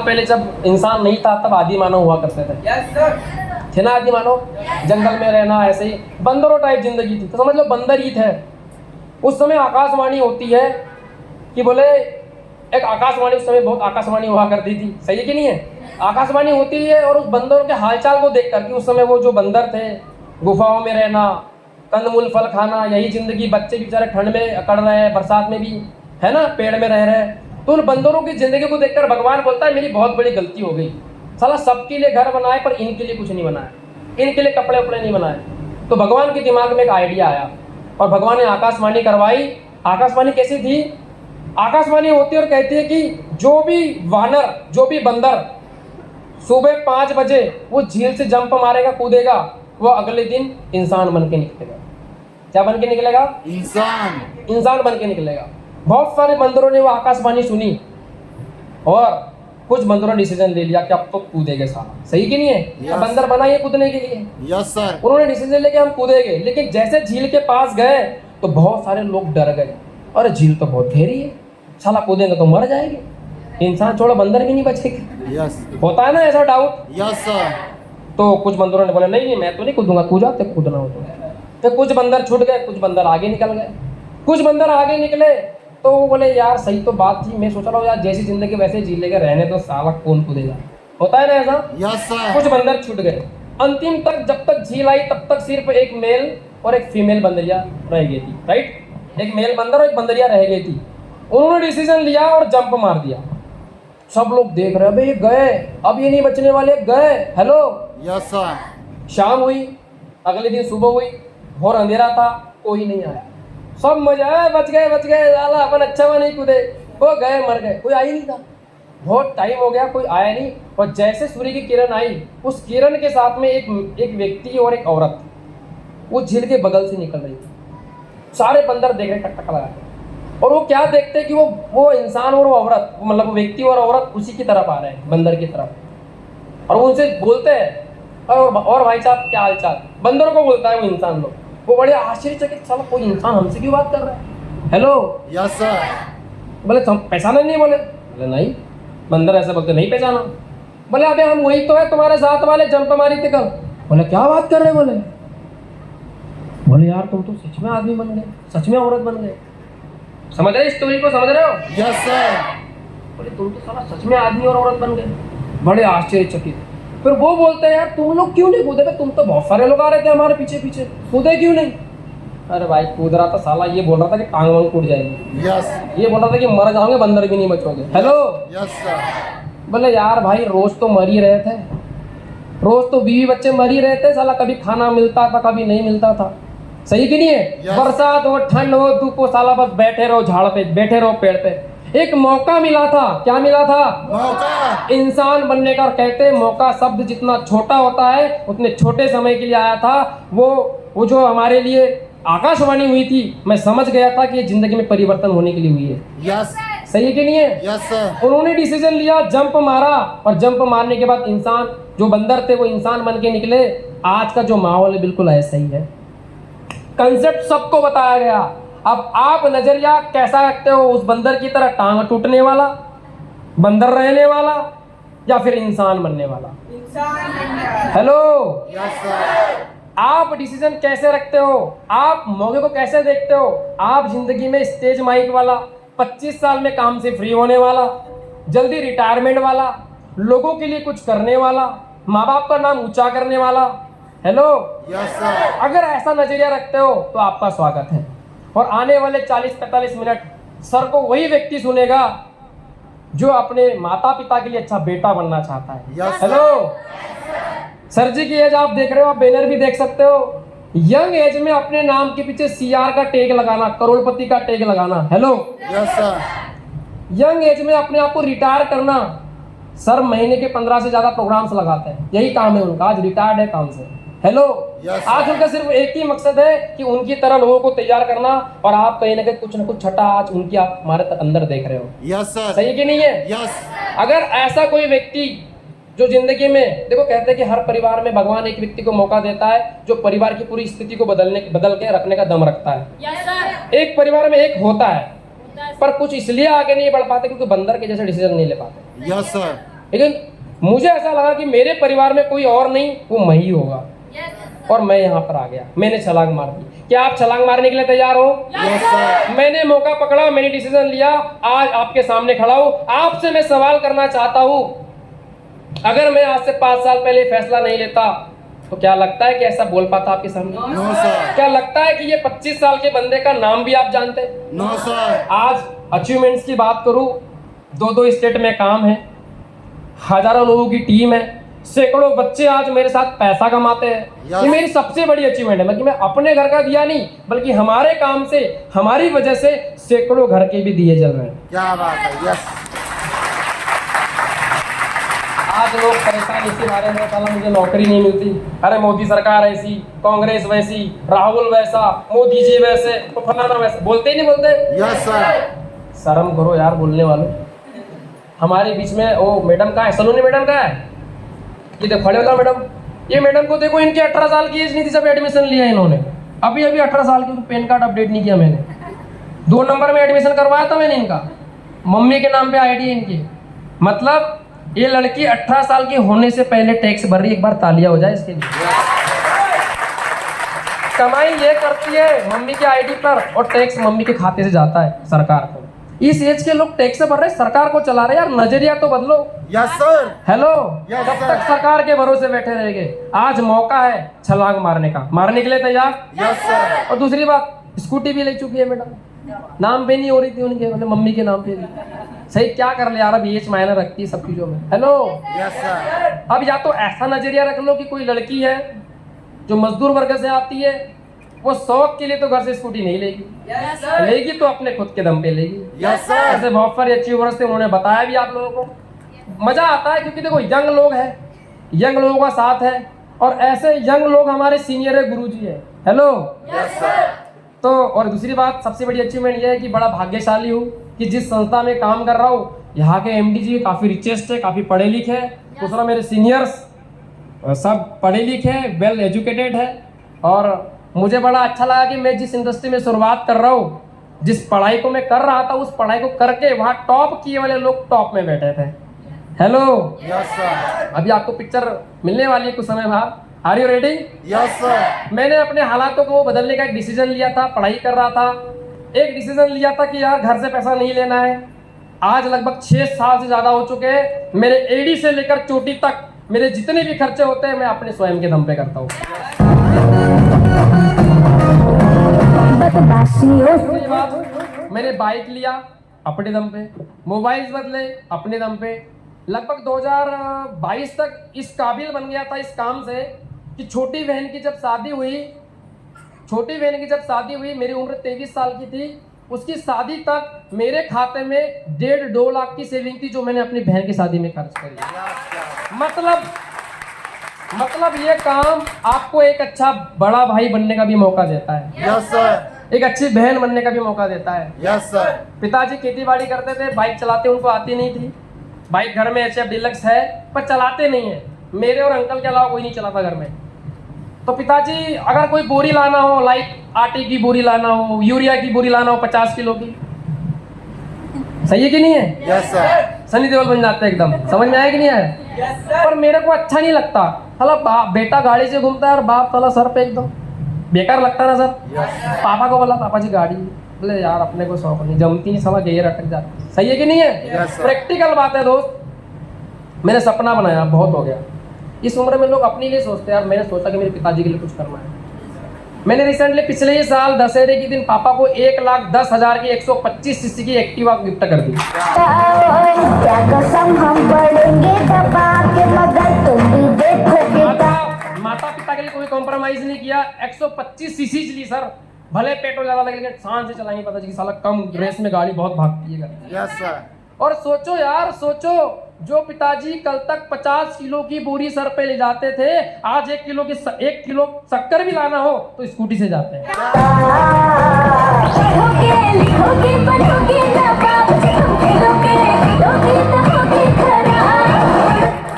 पहले जब इंसान नहीं था तब आदि मानव हुआ करते थे। थे ना आदि मानव? जंगल में रहना, ऐसे ही बंदरों टाइप जिंदगी थी, तो समझ लो बंदर ही थे। उस समय आकाशवाणी होती है कि बोले, एक आकाशवाणी उस समय बहुत आकाशवाणी हुआ करती थी, सही है कि नहीं है? आकाशवाणी होती है और उस बंदरों के हालचाल को देख करके उस समय वो जो बंदर थे, गुफाओं में रहना, कंदमूल फल खाना, यही जिंदगी। बच्चे भी बेचारे ठंड में अकड़ रहे हैं, बरसात में भी है ना, पेड़ में रह रहे हैं। तो उन बंदरों की जिंदगी को देखकर भगवान बोलता है मेरी बहुत बड़ी गलती हो गई, साला सबके लिए घर बनाए पर इनके लिए कुछ नहीं बनाया, इनके लिए कपड़े उपड़े नहीं बनाए। तो भगवान के दिमाग में एक आइडिया आया और भगवान ने आकाशवाणी करवाई। आकाशवाणी कैसी थी? आकाशवाणी होती है और कहती है कि जो भी वानर, जो भी बंदर सुबह 5 बजे वो झील से जंप मारेगा, कूदेगा, वो अगले दिन इंसान बन के निकलेगा। क्या बन के निकलेगा? इंसान बन के निकलेगा। बहुत सारे बंदरों ने वो आकाशवाणी सुनी और कुछ बंदरों ने डिसीजन ले लिया कि अब तो कूदेंगे साला, सही कि नहीं है? yes. बंदर बना ये कूदने के लिए। Yes sir. उन्होंने डिसीजन लेके हम कूदेंगे, लेकिन जैसे झील के पास गए तो बहुत सारे लोग डर गए, अरे झील तो बहुत गहरी है, साला कूदेंगे तो मर जाएंगे, इंसान छोड़ो बंदर भी नहीं बचेंगे। यस। होता है ना ऐसा डाउट? Yes sir. तो कुछ बंदरों ने बोला नहीं मैं तो नहीं कूदूंगा, तू जा, तो कूदना हो तो कुछ बंदर छूट गए, कुछ बंदर आगे निकल गए। कुछ बंदर आगे निकले तो वो बोले यार सही तो बात थी, मैं सोच रहा हूँ यार जैसी जिंदगी वैसे जी लेकर रहने तो साला कौन कूदेगा। होता है ना ऐसा? Yes sir. कुछ बंदर छूट गए। अंतिम तक जब तक झील आई तब तक सिर्फ एक मेल और एक फीमेल बंदरिया रह गई थी, राइट? एक मेल बंदर और एक बंदरिया रह गई थी। उन्होंने डिसीजन लिया और जंप मार दिया। सब लोग देख रहे, अबे ये गए, अब ये नहीं बचने वाले, गए। हेलो। Yes sir. शाम हुई, अगले दिन सुबह हुई, घोर अंधेरा था, कोई नहीं आया। सब मजा है, बच गए साला, अपन अच्छा हुआ नहीं कूदे, वो गए मर गए, कोई आई नहीं था। बहुत टाइम हो गया, कोई आया नहीं। और जैसे सूर्य की किरण आई, उस किरण के साथ में एक व्यक्ति और एक औरत वो झील के बगल से निकल रही थी। सारे बंदर देख रहे टकटक लगा के, और वो क्या देखते कि वो इंसान और वो औरत, मतलब वो व्यक्ति और औरत उसी की तरफ आ रहे हैं, बंदर की तरफ। और वो उनसे बोलते हैं और भाई साहब क्या हाल चाल, बंदरों को बोलता है वो इंसान लोग। वो बड़े आश्चर्यचकित, साला कोई इंसान हमसे क्यों बात कर रहा है। हेलो। Yes sir. बोले तुम पहचाना नहीं? बोले नहीं। बंदर ऐसा बोलते नहीं पहचाना। बोले अबे हम वही तो है तुम्हारे साथ वाले, जंप मारी थी कल। बोले क्या बात कर रहे हैं? बोले यार तुम तो सच में आदमी बन गए, सच में औरत बन गए। समझ रहे स्टोरी को? समझ रहे हो? Yes sir. बोले तुम तो साला सच में आदमी और औरत बन गए। बड़े आश्चर्यचकित। फिर वो बोलते हैं यार तुम लोग क्यों नहीं कूदे? तुम तो बहुत सारे लोग आ रहे थे हमारे पीछे पीछे, कूदे क्यों नहीं? अरे भाई कूद रहा था साला, ये बोल रहा था कि टांग वांग टूट जाएगी। यस। ये बोल रहा था कि मर जाओगे, बंदर भी नहीं बचोगे। हेलो। Yes sir. बोले यार भाई रोज तो मर ही रहे थे, रोज तो बीवी बच्चे मर ही रहे थे, साला कभी खाना मिलता था कभी नहीं मिलता था, सही कि नहीं है? yes. बरसात हो, ठंड हो, धूप हो, साला बस बैठे रहो झाड़ पे, बैठे रहो पेड़ पे। एक मौका मिला था, क्या मिला था? मौका। इंसान बनने का। कहते हैं मौका शब्द जितना छोटा होता है उतने छोटे समय के लिए आया था। वो जो हमारे लिए आकाशवाणी हुई थी, मैं समझ गया था कि ये जिंदगी में परिवर्तन होने के लिए हुई है। यस। सही है कि नहीं है? Yes sir. उन्होंने डिसीजन लिया, जंप मारा, और जंप मारने के बाद इंसान, जो बंदर थे वो इंसान बन के निकले। आज का जो माहौल है बिल्कुल ऐसा ही है। कंसेप्ट सबको बताया गया। अब आप नजरिया कैसा रखते हो? उस बंदर की तरह टांग टूटने वाला, बंदर रहने वाला, या फिर इंसान बनने वाला? हेलो। Yes sir. आप डिसीजन कैसे रखते हो? आप मौके को कैसे देखते हो? आप जिंदगी में स्टेज माइक वाला, 25 साल में काम से फ्री होने वाला, जल्दी रिटायरमेंट वाला, लोगों के लिए कुछ करने वाला, माँ बाप का नाम ऊंचा करने वाला? हेलो। Yes sir. अगर ऐसा नजरिया रखते हो तो आपका स्वागत है। और आने वाले 40-45 मिनट सर को वही व्यक्ति सुनेगा जो अपने माता पिता के लिए अच्छा बेटा बनना चाहता है। yes, hello. सर जी की एज आप देख रहे हो, आप बैनर भी देख सकते हो। यंग एज में अपने नाम के पीछे CR का टैग लगाना, करोड़पति का टैग लगाना। Hello. Yes sir. Young age में अपने आप को रिटायर करना। सर महीने के 15 से ज्यादा प्रोग्राम्स लगाते हैं, यही काम है उनका, आज रिटायर्ड है काम से। हेलो। yes, आज उनका सिर्फ एक ही मकसद है कि उनकी तरह लोगों को तैयार करना, और आप कहीं ना कहीं कुछ ना कुछ छठा आज उनकी आप हमारे अंदर देख रहे हो। Yes sir. सही कि नहीं है? यस। अगर ऐसा कोई व्यक्ति जो जिंदगी में, देखो कहते हैं कि हर परिवार में भगवान एक व्यक्ति को मौका देता है जो परिवार की पूरी स्थिति को बदल के रखने का दम रखता है। yes, एक परिवार में एक होता है, पर कुछ इसलिए आगे नहीं बढ़ पाते क्योंकि बंदर के जैसे डिसीजन नहीं ले पाते। Yes sir. लेकिन मुझे ऐसा लगा कि मेरे परिवार में कोई और नहीं, वो मैं ही होगा। और मैं यहाँ पर आ गया, मैंने छलांग मार दी। क्या आप छलांग मारने के लिए तैयार हो? Yes sir. मैंने मौका पकड़ा, मैंने डिसीजन लिया, आज आपके सामने खड़ा हूं। आपसे मैं सवाल करना चाहता हूं, अगर मैं आज से 5 साल पहले फैसला नहीं लेता तो क्या लगता है कि ऐसा बोल पाता आपके सामने? No sir. क्या लगता है कि ये 25 साल के बंदे का नाम भी आप जानते? No sir. आज अचीवमेंट्स की बात करूं, 2 स्टेट में काम है, हजारों लोगों की टीम है, सैकड़ों बच्चे आज मेरे साथ पैसा कमाते हैं। ये मेरी सबसे बड़ी अचीवमेंट है। मैं अपने घर का दिया नहीं, बल्कि हमारे काम से, हमारी वजह से सैकड़ों घर के भी दिए जल रहे हैं। क्या बात है। यस। आज लोग परेशान इसी बारे में, साला मुझे नौकरी नहीं मिलती, अरे मोदी सरकार ऐसी, कांग्रेस वैसी, राहुल वैसा, मोदी जी वैसे, तो फलाना वैसा, बोलते ही नहीं बोलते? Yes sir. शर्म करो यार बोलने वालों। हमारे बीच में वो मैडम का है, सलोनी मैडम का है, ये देखो खड़े होता मैडम, ये मैडम को देखो, इनकी 18 साल की एज नहीं थी जब एडमिशन लिया इन्होंने, अभी 18 साल की, पैन कार्ड अपडेट नहीं किया मैंने, 2 नंबर में एडमिशन करवाया था मैंने इनका, मम्मी के नाम पे आईडी है इनकी। मतलब ये लड़की 18 साल की होने से पहले टैक्स भर रही है। एक बार तालियां हो जाए इसके लिए। कमाई ये करती है मम्मी की आईडी पर और टैक्स मम्मी के खाते से जाता है सरकार को। इस एज के लोग टैक्स भर रहे, सरकार को चला रहे। यार नजरिया तो बदलो। Yes sir. हेलो, Yes, कब sir. तक सरकार के भरोसे बैठे रहेंगे? आज मौका है छलांग मारने का, मारने के लिए तैयार? Yes sir. और दूसरी बात, स्कूटी भी ले चुकी है मैडम, नाम पे नहीं हो रही थी उनके, मतलब मम्मी के नाम पे भी। सही क्या कर ले यार, अब एज मायने रखती है सब चीजों में। Hello, yes sir. अब या तो ऐसा नजरिया रख लो कि कोई लड़की है जो मजदूर वर्ग से आती है, वो शौक के लिए तो घर से स्कूटी नहीं लेगी, लेगी तो अपने खुद के दम पे लेगी। Yes sir. ऐसे बहुत सारे अचीवर्स थे, उन्होंने बताया भी आप लोगों को। मजा आता है क्योंकि देखो यंग लोग हैं, यंग लोगों का साथ है, और ऐसे यंग लोग हमारे सीनियर है, गुरुजी है। Hello, yes sir. तो और दूसरी बात, सबसे बड़ी अचीवमेंट ये है कि बड़ा भाग्यशाली हूँ कि जिस संस्था में काम कर रहा हूँ, यहाँ के एमडी जी काफ़ी रिचेस्ट है, काफ़ी पढ़े लिखे हैं। दूसरा, मेरे सीनियर्स सब पढ़े लिखे हैं, वेल एजुकेटेड है। और मुझे बड़ा अच्छा लगा कि मैं जिस इंडस्ट्री में शुरुआत कर रहा हूँ, जिस पढ़ाई को मैं कर रहा था, उस पढ़ाई को करके वहाँ टॉप किए वाले लोग टॉप में बैठे थे। Hello, yes sir. अभी आपको पिक्चर मिलने वाली है कुछ समय बाद। Are you ready? Yes sir. मैंने अपने हालातों को बदलने का एक डिसीजन लिया था, पढ़ाई कर रहा था, एक डिसीजन लिया था कि यार घर से पैसा नहीं लेना है। आज लगभग 6 साल से ज़्यादा हो चुके हैं, मेरे एडी से लेकर चोटी तक मेरे जितने भी खर्चे होते हैं मैं अपने स्वयं के दम पे करता हूँ। दूसरी बात, मैंने बाइक लिया अपने दम पे, मोबाइल बदले अपने दम पे। लगभग 2022 तक इस काबिल बन गया था इस काम से कि छोटी बहन की जब शादी हुई, मेरी उम्र 23 साल की थी, उसकी शादी तक मेरे खाते में 1.5-2 लाख की सेविंग थी, जो मैंने अपनी बहन की शादी में खर्च करी। मतलब ये काम आपको एक अच्छा बड़ा भाई बनने का भी मौका देता है। Yes sir. एक अच्छी बहन बनने का भी मौका देता है। Yes sir. पिताजी खेती बाड़ी करते थे, बाइक चलाते उनको आती नहीं थी। बाइक घर में एचएफ डीलक्स है पर चलाते नहीं है, मेरे और अंकल के अलावा कोई नहीं चलाता घर में। तो पिताजी अगर कोई बोरी लाना हो, लाइक आटे की बोरी लाना हो, यूरिया की बोरी लाना हो 50 किलो की, सही है कि नहीं है? Yes sir. सनी देओल बन जाते हैं एकदम। समझ में आया कि नहीं आया? पर मेरे को अच्छा नहीं लगता, साला बेटा गाड़ी से घूमता है और बाप साला सर पे एकदम बेकार लगता ना सर। पापा को बोला, पापा जी गाड़ी, बोले यार अपने को शौक नहीं, जमती नहीं, साला गेयर अटक जाती। सही है कि नहीं है? Yes, sir. प्रैक्टिकल बात है दोस्त। मैंने सपना बनाया, बहुत हो गया। इस उम्र में लोग अपने लिए सोचते हैं, यार मैंने सोचा कि मेरे पिताजी के लिए कुछ करना है। मैंने रिसेंटली पिछले ही साल दशहरे के दिन पापा को 1,10,000 की 125 सीसी की एक्टिवा गिफ्ट कर दी। क्या कसम हम पढ़ेंगे दबा के, मगर तुम भी देखोगे। माता पिता के लिए कोई कॉम्प्रोमाइज नहीं किया, 125 सीसी चली सर, भले पेट्रोल ज्यादा लगे लेकिन शान से चलाएंगे, पता चली साला कम रेस में गाड़ी बहुत भागती है। Yes sir. और सोचो यार, सोचो जो पिताजी कल तक 50 किलो की बोरी सर पे ले जाते थे, आज 1 किलो शक्कर भी लाना हो तो स्कूटी से जाते हैं।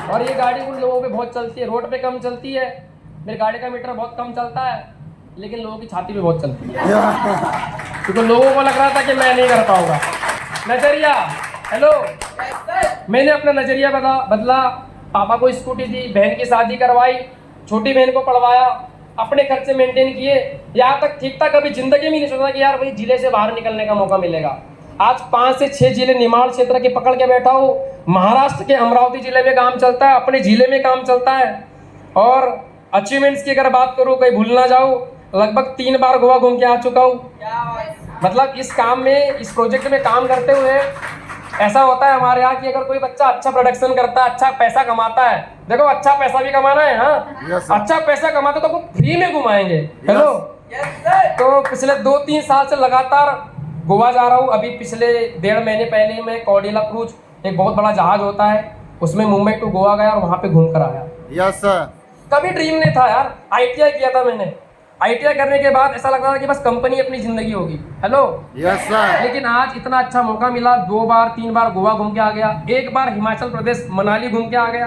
और ये गाड़ी उन लोगों पे बहुत चलती है, रोड पे कम चलती है। मेरी गाड़ी का मीटर बहुत कम चलता है, लेकिन लोगों की छाती पे बहुत चलती है, क्योंकि लोगों को लग रहा था कि मैं नहीं कर पाऊंगा। नजरिया हेलो, मैंने अपना नजरिया बदला। पापा को स्कूटी दी, बहन की शादी करवाई, छोटी बहन को पढ़वाया, अपने खर्चे मेंटेन किए, यहाँ तक ठीक था। कभी जिंदगी में नहीं सोचा कि यार भाई जिले से बाहर निकलने का मौका मिलेगा। आज 5 से 6 जिले निमाड़ क्षेत्र के पकड़ के बैठा हूँ। महाराष्ट्र के अमरावती जिले में काम चलता है, अपने जिले में काम चलता है। और अचीवमेंट्स की अगर बात करूँ, कहीं भूल ना जाऊँ, लगभग 3 बार गोवा घूम के आ चुका हूँ। मतलब इस काम में, इस प्रोजेक्ट में काम करते हुए ऐसा होता है हमारे यहाँ कि अगर कोई बच्चा अच्छा प्रोडक्शन करता है, अच्छा पैसा कमाता है, देखो अच्छा पैसा भी कमाना है, हाँ Yes, sir. अच्छा पैसा कमाते तो फ्री में घुमाएंगे। हेलो, तो पिछले 2-3 साल से लगातार गोवा जा रहा हूँ। अभी पिछले 1.5 महीने पहले मैं कॉर्डिला क्रूज, एक बहुत बड़ा जहाज होता है, उसमें मुंबई टू गोवा गया और वहाँ पे घूम कर आया। Yes sir. कभी ड्रीम नहीं था यार। ITI किया था मैंने। ITI करने के बाद ऐसा लगता था कि बस कंपनी अपनी जिंदगी होगी। Hello, yes sir. लेकिन आज इतना अच्छा मौका मिला, 2 बार 3 बार गोवा घूम के आ गया, 1 बार हिमाचल प्रदेश मनाली घूम के आ गया।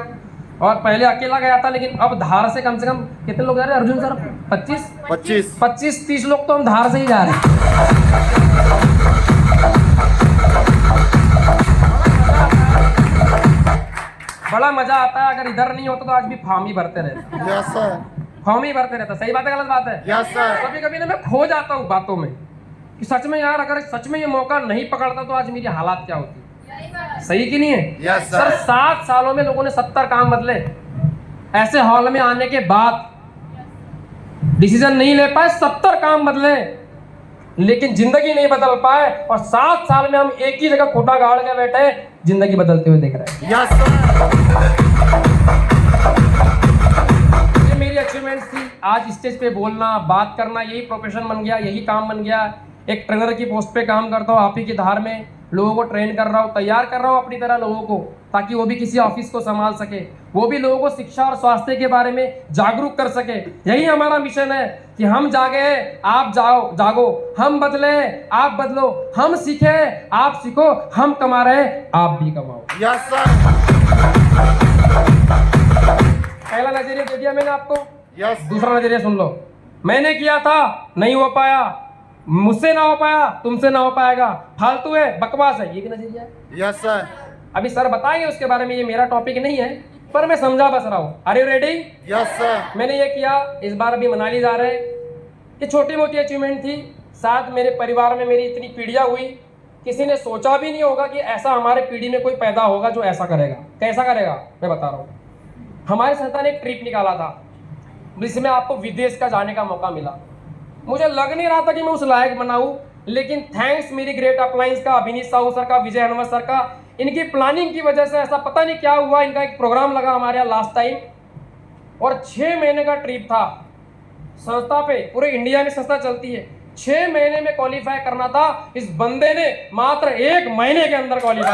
और पहले अकेला गया था, लेकिन अब धार से कम कितने लोग जा रहे हैं अर्जुन सर? 25-30 लोग तो हम धार से ही जा रहे हैं। बड़ा मजा आता है। अगर इधर नहीं होता तो आज भी फार्म ही भरते रहते। Yes sir. फॉर्म ही भरते रहता। सही बात है, गलत बात है? Yes sir. कभी कभी ना मैं खो जाता हूँ बातों में कि सच में यार, अगर सच में ये मौका नहीं पकड़ता तो आज मेरी हालात क्या होती। सही कि नहीं है? Yes sir, sir. 7 सालों में लोगों ने 70 काम बदले। ऐसे हॉल में आने के बाद डिसीजन नहीं ले पाए, 70 काम बदले, लेकिन जिंदगी नहीं बदल पाए। और 7 साल में हम एक ही जगह खोटा गाड़ के बैठे, जिंदगी बदलते हुए देख रहे हैं। Yes sir. ये मेरी अचीवमेंट्स थी। आज स्टेज पे बोलना, बात करना, यही प्रोफेशन बन गया, यही काम बन गया। एक ट्रेनर की पोस्ट पे काम करता हूँ, आप ही की धार में लोगों को ट्रेन कर रहा हूँ, तैयार कर रहा हूँ अपनी तरह लोगों को, ताकि वो भी किसी ऑफिस को संभाल सके, वो भी लोगों को शिक्षा और स्वास्थ्य के बारे में जागरूक कर सके। यही हमारा मिशन है कि हम जागे, आप जागो, हम बदले, आप बदलो, हम सीखे, आप सीखो, हम कमा रहे, आप भी कमाओ। Yes sir. पहला नजरिया दे दिया मैंने आपको। यस। दूसरा नजरिया सुन लो। मैंने किया था, नहीं हो पाया, मुझसे ना हो पाया, तुमसे ना हो पाएगा, फालतू है, बकवास है, ये भी नजरिया है। Yes sir. अभी सर बताएंगे उसके बारे में, ये मेरा टॉपिक नहीं है, पर मैं समझा बस रहा हूँ। Are you ready? Yes sir. मैंने ये किया, इस बार अभी मनाली जा रहे हैं। ये छोटी मोटी अचीवमेंट थी। साथ मेरे परिवार में मेरी इतनी पीढ़ियाँ हुई, किसी ने सोचा भी नहीं होगा कि ऐसा हमारे पीढ़ी में कोई पैदा होगा जो ऐसा करेगा। कैसा करेगा मैं बता रहा हूँ। हमारे संस्था ने एक ट्रिप निकाला था, जिसमें आपको विदेश का जाने का मौका मिला। मुझे लग नहीं रहा था कि मैं उस लायक बनाऊं, लेकिन थैंक्स मेरी ग्रेट अपलाइंस का, अभिनीत साहू सर का, विजय हनुमत सर का, इनकी प्लानिंग की वजह से ऐसा पता नहीं क्या हुआ। इनका एक प्रोग्राम लगा हमारे यहाँ लास्ट टाइम, और 6 महीने का ट्रिप था संस्था पे। पूरे इंडिया में संस्था चलती है, 6 महीने में क्वालिफाई करना था। इस बंदे ने मात्र 1 महीने के अंदर क्वालिफाई।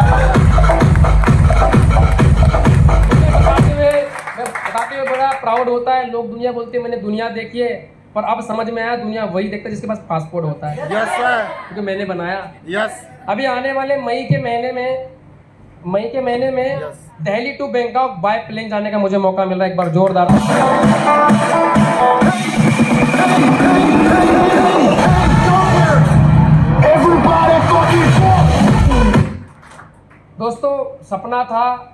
बताते हुए बड़ा प्राउड होता है। लोग दुनिया बोलते हैं मैंने दुनिया देखी है, पर अब समझ में आया दुनिया वही देखता है जिसके पास पासपोर्ट होता है। Yes sir. क्योंकि मैंने बनाया। यस। अभी आने वाले मई के महीने में Yes. Delhi to Bangkok by plane जाने का मुझे मौका मिल रहा है। एक बार जोरदार। दोस्तों, सपना था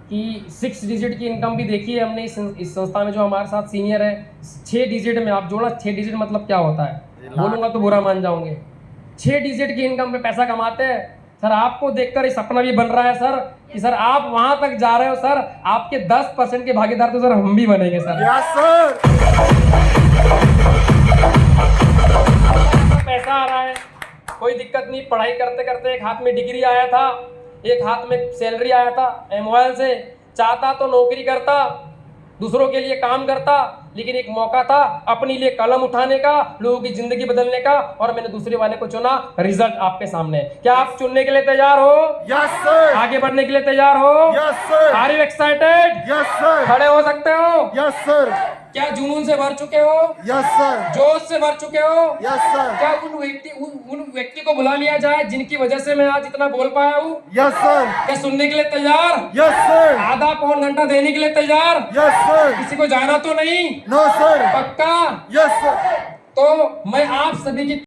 कि 6 डिजिट की इनकम भी देखी है हमने इस संस्था में। जो हमारे साथ सीनियर है, 6 डिजिट में आप जोड़ा। 6 डिजिट मतलब क्या होता है बोलूंगा तो बुरा मान जाओगे। 6 डिजिट की इनकम पे पैसा कमाते हैं सर। आपको देखकर ये सपना भी बन रहा है सर कि सर आप वहां तक जा रहे हो सर। आपके 10% के भागीदार तो सर हम भी बनेंगे सर। Yes sir. पैसा आ रहा है, कोई दिक्कत नहीं। पढ़ाई करते करते एक हाथ में डिग्री आया था, एक हाथ में सैलरी आया था एमओएल से। चाहता तो नौकरी करता, दूसरों के लिए काम करता, लेकिन एक मौका था अपने लिए कलम उठाने का, लोगों की जिंदगी बदलने का, और मैंने दूसरे वाले को चुना। रिजल्ट आपके सामने। क्या आप चुनने के लिए तैयार हो? Yes sir. आगे बढ़ने के लिए तैयार हो? Yes sir. Are you excited? Yes sir. खड़े हो सकते हो? Yes sir. क्या जुनून से भर चुके हो? Yes sir. जोश से भर चुके हो? Yes sir. क्या उन व्यक्ति को बुला लिया जाए जिनकी वजह से मैं आज इतना बोल पाया हूँ? Yes sir. क्या सुनने के लिए तैयार? Yes sir. आधा पौन घंटा देने के लिए तैयार? Yes sir. किसी को जाना तो नहीं? No sir. पक्का? Yes sir. तो मैं आप सभी की